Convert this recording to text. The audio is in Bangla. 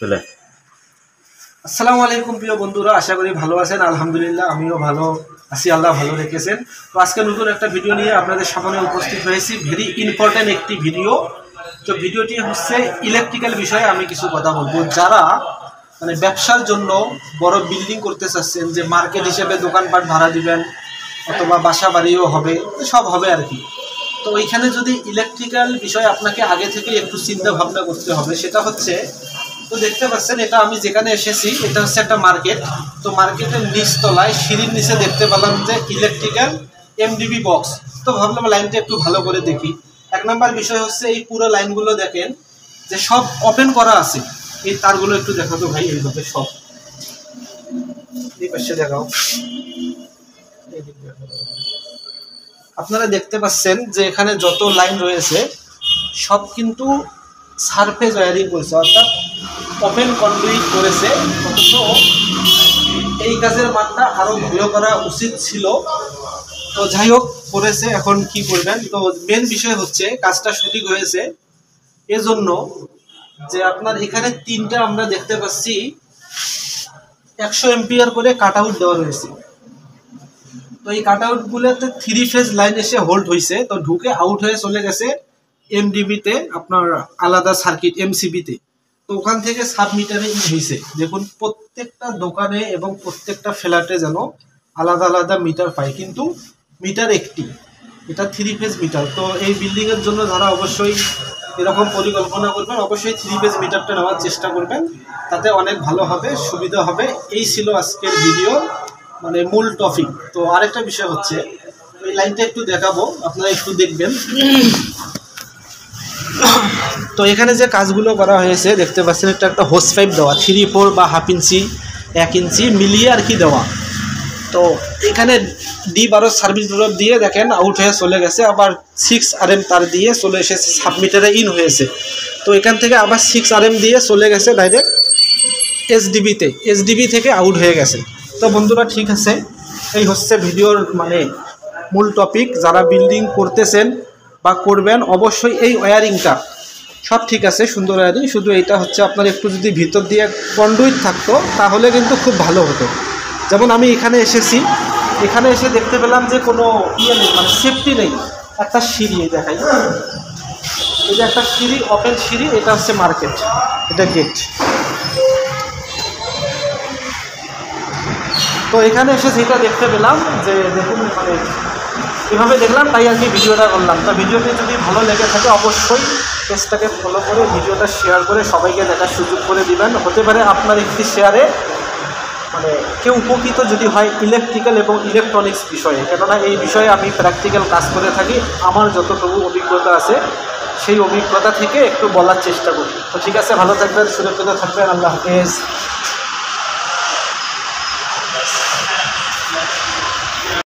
বলে আসসালামু আলাইকুম প্রিয় বন্ধুরা, আশা করি ভালো আছেন। আলহামদুলিল্লাহ আমিও ভালো আছি, আল্লাহ ভালো রেখেছেন। তো আজকে নতুন একটা ভিডিও নিয়ে আপনাদের সামনে উপস্থিত হয়েছি। ভেরি ইম্পর্টেন্ট একটি ভিডিও। তো ভিডিওটি হচ্ছে ইলেকট্রিক্যাল বিষয়ে আমি কিছু কথা বলবো। যারা মানে ব্যবসার জন্য বড় বিল্ডিং করতে চাচ্ছেন, যে মার্কেট হিসেবে দোকানপাট ভাড়া দিবেন অথবা বাসা বাড়িও হবে, সব হবে আর কি। তো ওইখানে যদি ইলেকট্রিক্যাল বিষয় আপনাকে আগে থেকে একটু চিন্তা ভাবনা করতে হবে। সেটা হচ্ছে, তো দেখতে পাচ্ছেন এটা আমি যেখানে এসেছি এটা হচ্ছে একটা মার্কেট। তো মার্কেটের নিচতলায় সিঁড়ির নিচে দেখতে পেলাম যে ইলেকট্রিক্যাল এমডিবি বক্স। তো ভাবলাম লাইনটা একটু ভালো করে দেখি। এক নম্বর বিষয় হচ্ছে এই পুরো লাইনগুলো দেখেন যে সব ওপেন করা আছে। এই তারগুলো একটু দেখাতো ভাই, এইভাবে সব এই পাশে দেখাও। আপনারা দেখতে পাচ্ছেন যে এখানে যত লাইন রয়েছে সব কিন্তু সারফেস ওয়্যারিং করেছে, অর্থাৎ ওপেন কন্ডুইট করেছে। অথচ এই কাজের মাত্রা আরও ভালো করা উচিত ছিল। তো যাই হোক, করেছে, এখন কি করবেন। তো মেন বিষয় হচ্ছে কাজটা সঠিক হয়েছে এজন্য যে আপনার এখানে তিনটা আমরা দেখতে পাচ্ছি 100 এম্পিয়ার করে কাট আউট দেওয়া রয়েছে। তো এই কাট আউটগুলোতে 3 ফেজ লাইন এসে হোল্ড হয়েছে, তো ঢুকে আউট হয়ে চলে গেছে এমডিবিতে, আপনার আলাদা সার্কিট এমসিবিতে। তো ওখান থেকে সাব মিটারে ইন হয়েছে। দেখুন প্রত্যেকটা দোকানে এবং প্রত্যেকটা ফ্ল্যাটে যেন আলাদা আলাদা মিটার পায়, কিন্তু মিটার একটি, এটা 3 ফেজ মিটার। তো এই বিল্ডিংয়ের জন্য যারা অবশ্যই এরকম পরিকল্পনা করবেন, অবশ্যই 3 ফেজ মিটারটা নেওয়ার চেষ্টা করবেন, তাতে অনেক ভালো হবে, সুবিধা হবে। এই ছিল আজকের ভিডিও, মানে মূল টপিক। তো আরেকটা বিষয় হচ্ছে, এই লাইনটা একটু দেখাবো, আপনারা একটু দেখবেন। তো এখানে যে কাজগুলো করা হয়েছে দেখতে পাচ্ছেন, একটা হোস পাইপ দেওয়া 3-4 বা হাফ ইঞ্চি 1 ইঞ্চি মিলিয়ে আর কি দেওয়া। তো এখানে D12 সার্ভিস ড্রপ দিয়ে দেখেন আউট হয়ে চলে গেছে, আবার 6 RM তার দিয়ে চলে এসেছে সাবমিটারে ইন হয়েছে। তো এখান থেকে আবার 6 RM দিয়ে চলে গেছে ডাইরেক্ট এসডিবিতে, এসডিবি থেকে আউট হয়ে গেছে। তো বন্ধুরা ঠিক আছে, এই হচ্ছে ভিডিওর মানে মূল টপিক। যারা বিল্ডিং করতেছেন বা করবেন অবশ্যই এই ওয়্যারিংটা সব ঠিক আছে, সুন্দর ওয়্যারিং। শুধু এইটা হচ্ছে আপনার একটু যদি ভিতর দিয়ে কন্ডুইট থাকতো তাহলে কিন্তু খুব ভালো হতো। যেমন আমি এখানে এসেছি, এখানে এসে দেখতে পেলাম যে কোনো ইয়ে নেই, মানে সেফটি নেই। একটা সিঁড়ি দেখাই, এই যে একটা সিঁড়ি, ওপেন সিঁড়ি, এটা হচ্ছে মার্কেট, এটা গেট। তো এখানে এসে যেটা দেখতে পেলাম যে দেখুন, মানে এভাবে দেখলাম, তাই আর কি ভিডিওটা করলাম। তো ভিডিওটি যদি ভালো লেগে থাকে অবশ্যই পেজটাকে ফলো করে ভিডিওটা শেয়ার করে সবাইকে দেখার সুযোগ করে দিবেন। হতে পারে আপনার একটি শেয়ারে মানে কেউ উপকৃত যদি হয় ইলেকট্রিক্যাল এবং ইলেকট্রনিক্স বিষয়ে, কেননা এই বিষয়ে আমি প্র্যাকটিক্যাল কাজ করে থাকি। আমার যতটুকু অভিজ্ঞতা আছে সেই অভিজ্ঞতা থেকে একটু বলার চেষ্টা করি। তো ঠিক আছে, ভালো থাকবেন, সুরক্ষিত থাকবেন, আল্লাহ হাফেজ।